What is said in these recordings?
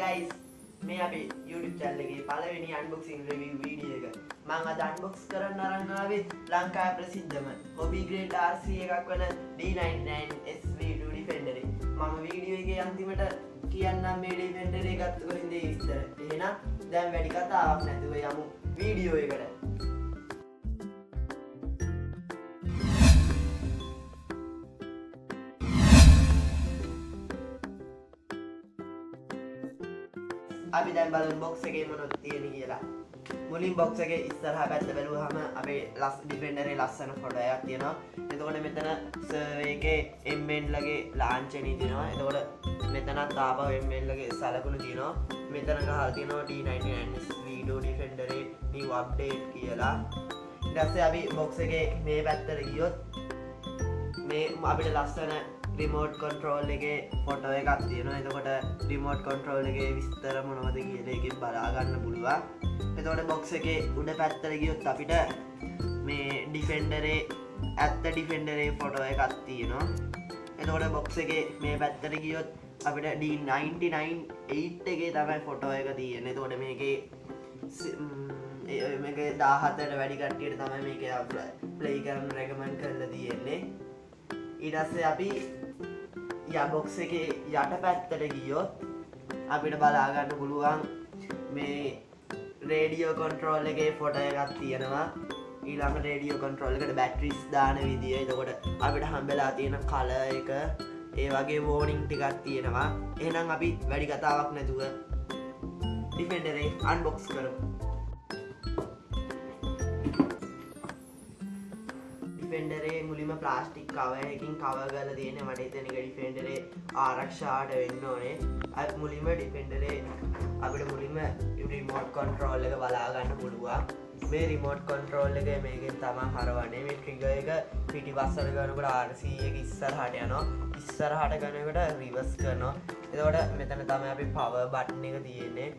guys, මේ අපේ YouTube channel එකේ පළවෙනි unboxing review video එක. මම අද unbox කරන්න අරන් ආවේ ලංකාවේ ප්‍රසිද්ධම Hobby Grade RC එකක් වන D99 SV2 Defender එක. මම වීඩියෝ එකේ අන්තිමට කියන්නම් මේ Defender එක ගත්ත කොහෙන්ද විස්තර. එහෙනම් දැන් වැඩි කතාවක් නැතුව යමු වීඩියෝ එකට. අපි දැන් බලමු box එකේ මොනවද තියෙන්නේ කියලා. මුලින් box එකේ ඉස්සරහා පැත්ත බැලුවාම අපේ Defender එකේ ලස්සන ෆොටෝ එකක් තියෙනවා. එතකොට මෙතන සර්වර් එකේ MN ලගේ ලාංඡනය තියෙනවා. එතකොට මෙතන තාපව MN ලගේ සලකුණු තියෙනවා. මෙතන ගහලා තියෙනවා D99 SV2 Defender එකේ new update කියලා. ඊට පස්සේ අපි box එකේ මේ පැත්තට ගියොත් මේ අපිට ලස්සන රිමෝට් කන්ට්‍රෝල් එකේ ෆොටෝ එකක් තියෙනවා. එතකොට රිමෝට් කන්ට්‍රෝල් එකේ විස්තර මොනවද කියලා එකෙන් බලා ගන්න පුළුවන්. එතකොට box එකේ උඩ පැත්තට ගියොත් අපිට මේ Defender ඇත්ත Defender ෆොටෝ එකක් තියෙනවා. එතකොට box එකේ මේ පැත්තට ගියොත් අපිට D99 8 එකේ තමයි ෆොටෝ එක තියෙන්නේ. එතකොට මේකේ 17ට වැඩි කට්ටියට තමයි මේක ප්ලේ කරන්න රෙකමන්ඩ් කරලා තියෙන්නේ. ඊට පස්සේ අපි box එකේ යට පැත්තට ගියොත් අපිට බලා ගන්න පුළුවන් මේ රේඩියෝ කන්ට්‍රෝල් එකේ ෆොටෝ එකක් තියෙනවා. ඊළඟ රේඩියෝ කන්ට්‍රෝල් එකට බැටරිස් දාන විදිය. එතකොට අපිට හම්බෙලා තියෙන කලර් එක ඒ වගේ වෝනින් ටිකක් තියෙනවා. එහෙනම් අපි වැඩි කතාවක් නැතුව Defender එක අන්බොක්ස් කරමු. Defender එකේ මුලින්ම ප්ලාස්ටික් කවර් එකකින් කවර් කරලා තියෙන්නේ. මට හිතෙන එක Defender එකේ ආරක්ෂාවට වෙන්න ඕනේ. අත් මුලින්ම Defender එකේ අපිට මුලින්ම රිමෝට් කන්ට්‍රෝල් එක බලා ගන්න පුළුවන්. මේ රිමෝට් කන්ට්‍රෝල් එක මේකෙන් තමයි හරවන්නේ. මේ ට්‍රිගර් එක පිටිපස්සට ගන්නකොට RC එක ඉස්සරහට යනවා. ඉස්සරහට ගන්නකොට රිවර්ස් කරනවා. එතකොට මෙතන තමයි අපි පවර් බටන් එක තියෙන්නේ.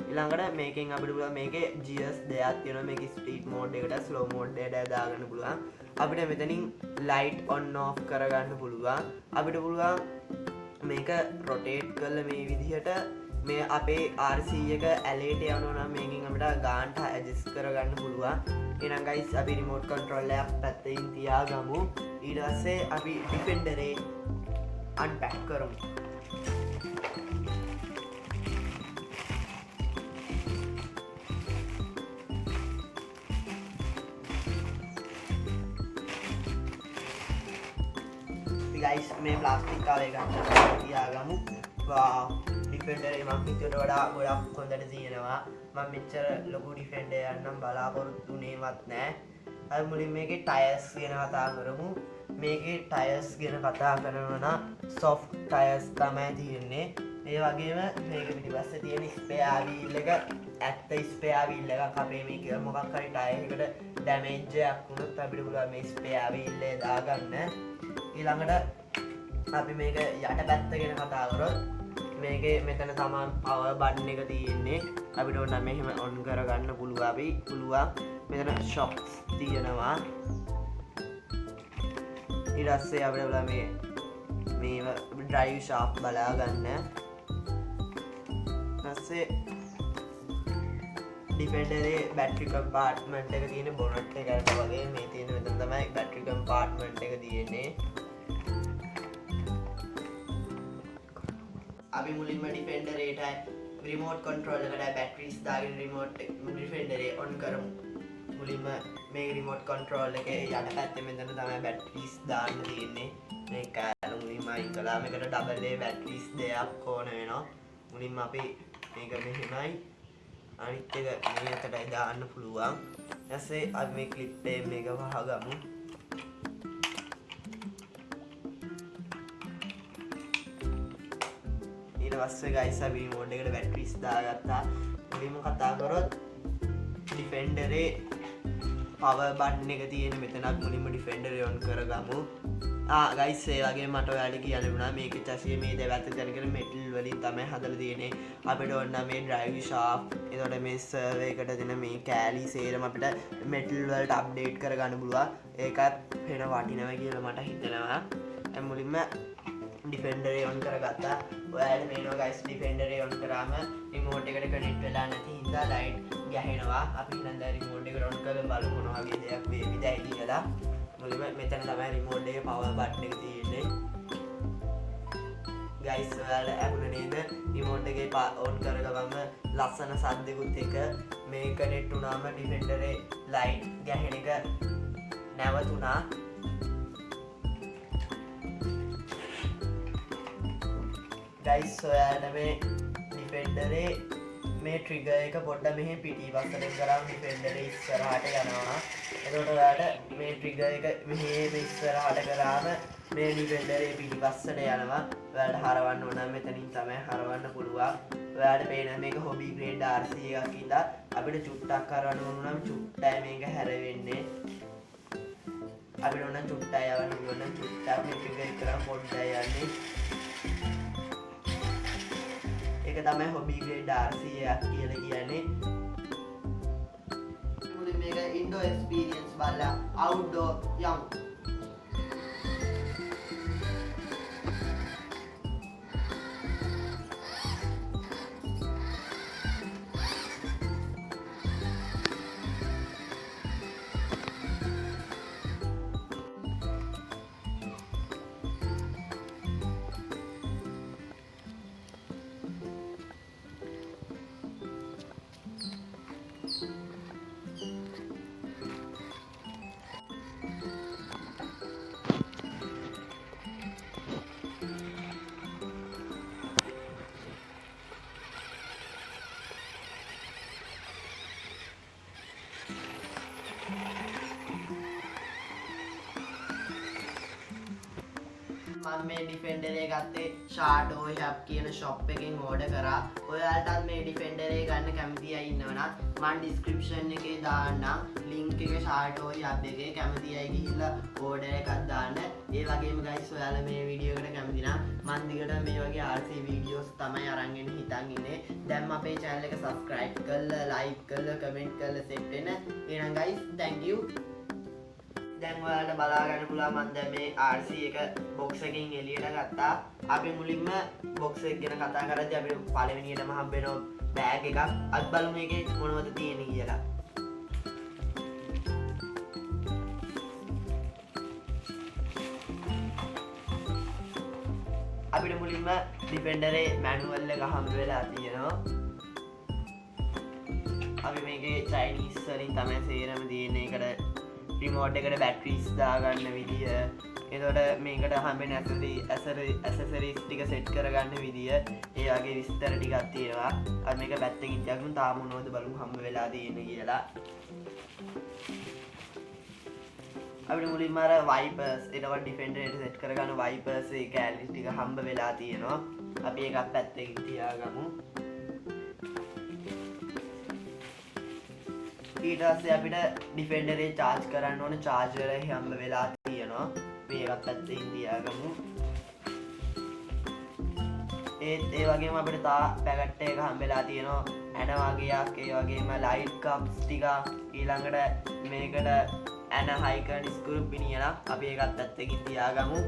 ඊළඟට මේකෙන් අපිට පුළුවන් මේකේ gears දෙකක් තියෙනවා. මේකේ ස්පීඩ් මෝඩ් එකට ස්ලෝ මෝඩ් එකට දාගන්න පුළුවන්. අපිට මෙතනින් light on off කරගන්න පුළුවන්. අපිට පුළුවන් මේක rotate කරලා මේ විදිහට මේ අපේ RC එක ඇලේට යනවා නම් මේකෙන් අපිට ගානට adjust කරගන්න පුළුවන්. එහෙනම් guys අපි remote control එක පැත්තකින් තියාගමු. ඊට පස්සේ අපි Defender එක unpack කරමු. guys මේ ප්ලාස්ටික් කවර් එක තියාගමු. wow Defender එක මම හිතුවට වඩා ගොඩක් හොඳට තියෙනවා. මම මෙච්චර ලොකු Defender එකක් නම් බලාපොරොත්තු වෙන්නේවත් නැහැ. අපි මුලින් මේකේ ටයර්ස් ගැන කතා කරමු. මේකේ ටයර්ස් ගැන කතා කරනවා නම් soft tires තමයි තියෙන්නේ. ඒ වගේම මේක පිටිපස්සේ තියෙන spare wheel එක ඇත්ත spare wheel එකක්. අපේ මේක මොකක් හරි ටයර් එකට damage එකක් වුණොත් අපිට පුළුවන් මේ spare wheel එක දාගන්න. ඊළඟට අපි මේක යට පැත්ත ගැන කතා කරොත් මේකේ මෙතන තමයි power button එක තියෙන්නේ. අපිට ඕන නම් මෙහෙම on කරගන්න පුළුවන්. මෙතන shocks තියෙනවා. ඊට පස්සේ අපිට බලන්න මේ drive shaft බලා ගන්න. ඊපස්සේ Defender එකේ battery compartment එක තියෙන bonnet එකට වගේ මේ තියෙන මෙතන තමයි battery compartment එක තියෙන්නේ. අපි මුලින්ම Defender එකට remote control එකට batteries දාගෙන remote Defender එක on කරමු. මුලින්ම මේ remote control එකේ යට පැත්තේ මෙතන තමයි batteries දාන්න තියෙන්නේ. මේක මුලින්ම අයින් කළා. මේකට double A batteries දෙකක් ඕන වෙනවා. මුලින්ම අපි මේක මෙහෙමයි අනිත් එක මෙතනයි දාන්න පුළුවන්. ඊපස්සේ අපි මේ clip එක වහගමු. ඊට පස්සේ guys අපි remote එකට batteries දාගත්තා. මුලින්ම කතා කරොත් Defender එකේ power button එක තියෙන මෙතනත් මුලින්ම Defender එක on කරගමු. guys ඒ වගේ මට ඔයාලට කියන්න වුණා මේකේ chassis මේ දෙපැත්ත තියෙන metal වලින් තමයි හදලා තියෙන්නේ. අපිට ඕන නම් මේ drive shaft එතකොට මේ servo එකට දෙන මේ කෑලි සේරම අපිට metal වලට update කරගන්න පුළුවන්. ඒකත් වෙන වටිනවා කියලා මට හිතෙනවා. මුලින්ම ඩිෆෙන්ඩරේ ඔන් කරගත්තා. ඔයාලට පේනවා guys ඩිෆෙන්ඩරේ ඔන් කරාම රිමෝට් එකට කනෙක්ට් වෙලා නැති හින්දා ලයිට් ගැහෙනවා. අපි නම් දැන් රිමෝට් එක ඔන් කරලා බලමු මොන වගේ දෙයක් වේවිද කියලා. මුලින්ම මෙතන තමයි රිමෝට් එකේ පවර් බටන් එක තියෙන්නේ. guys ඔයාලට ඇහුණා නේද? රිමෝට් එකේ ඔන් කරගවම ලස්සන සද්දෙකුත් එක මේ කනෙක්ට් වුණාම ඩිෆෙන්ඩරේ ලයිට් ගැහෙන එක නැවතුණා. guys ඔයාලට මේ ඩිෆෙන්ඩරේ මේ ට්‍රිගර් එක පොඩ්ඩක් මෙහෙ පිටිපස්සට කරාම ඩිෆෙන්ඩරේ ඉස්සරහට යනවා. එතකොට ඔයාලට මේ ට්‍රිගර් එක මෙහෙ ඉස්සරහට කරාම මේ ඩිෆෙන්ඩරේ පිටිපස්සට යනවා. ඔයාලට හරවන්න ඕන නම් මෙතනින් තමයි හරවන්න පුළුවන්. ඔයාලට පේන මේක හොබි ග්‍රේඩ් RC එකක් ඉඳලා අපිට චුට්ටක් කරවන්න ඕන නම් චුට්ටයි මේක හැරෙන්නේ. අපිට ඕන නම් චුට්ටයි යවන්න ඕන නම් චුට්ටක් මේ ට්‍රිගර් එක කරාම පොඩ්ඩයි යන්නේ. ඒක තමයි හොබි ග්‍රේඩ් RC එකක් කියලා කියන්නේ. මුලින් මේක ඉන්ඩෝර් එක්ස්පීරියන්ස් බලලා අවුට්ඩෝර් යමු. මම මේ ඩිෆෙන්ඩර් එක ගත්තේ ෂාඩෝ හබ් කියන ෂොප් එකෙන් ඕඩර් කරා. ඔයාලටත් මේ ඩිෆෙන්ඩර් එක ගන්න කැමති අය ඉන්නවනම් මම ඩිස්ක්‍රිප්ෂන් එකේ දාන්නම් ලින්ක් එක ෂාඩෝ හබ් එකේ. කැමති අය ගිහිල්ලා ඕඩර් එකක් දාන්න. ඒ වගේම guys ඔයාලා මේ වීඩියෝ එකට කැමති නම් මම දිගට මේ වගේ RC වීඩියෝස් තමයි අරන් එන්න හිතන් ඉන්නේ. දැන් අපේ channel එක subscribe කරලා like කරලා comment කරලා set වෙන්න. එහෙනම් guys thank you. දැන් ඔයාලට බලා ගන්න පුළුවන් මම දැන් මේ RC එක box එකකින් එළියට ගත්තා. අපි මුලින්ම box එක ගැන කතා කරද්දී අපිට පළවෙනියටම හම්බ වෙනවා bag එකක්. අත් බලමු මේකේ මොනවද තියෙන්නේ කියලා. අපිට මුලින්ම ඩිෆෙන්ඩරේ මැනුවල් එක හම්බ වෙලා තියෙනවා. අපි මේකේ චයිනීස් වලින් තමයි සේරම තියෙන්නේ. ඒකට රිමෝට් එකට බැටරිස් දාගන්න විදිය, එතකොට මේකට හම්බෙන ඇසසරිස් ටික සෙට් කරගන්න විදිය, ඒ වගේ විස්තර ටිකක් තියෙනවා. අපි මේක පැත්තකින් තියගමු. තාම මොනවද බලමු හම්බ වෙලා තියෙන්නේ කියලා. අපිට මුලින්ම අර වයිපර්ස්, එතකොට ඩිෆෙන්ඩර් එකට සෙට් කරගන්න වයිපර්ස් ඒ කැලිස් ටික හම්බ වෙලා තියෙනවා. අපි ඒකත් පැත්තකින් තියාගමු. ඊට පස්සේ අපිට ඩිෆෙන්ඩරේ charge කරන්න ඕන charger එක හම්බ වෙලා තියෙනවා. මේකත් පැත්තකින් තියාගමු. ඒ වගේම අපිට තා පැකට් එක හම්බ වෙලා තියෙනවා. ඇන වගේක්, ඒ වගේම ලයිට් කප්ස් ටික, ඊළඟට මේකට ඇන හයි කරන ස්ක්‍රූ පිනියලා අපි ඒකත් පැත්තකින් තියාගමු.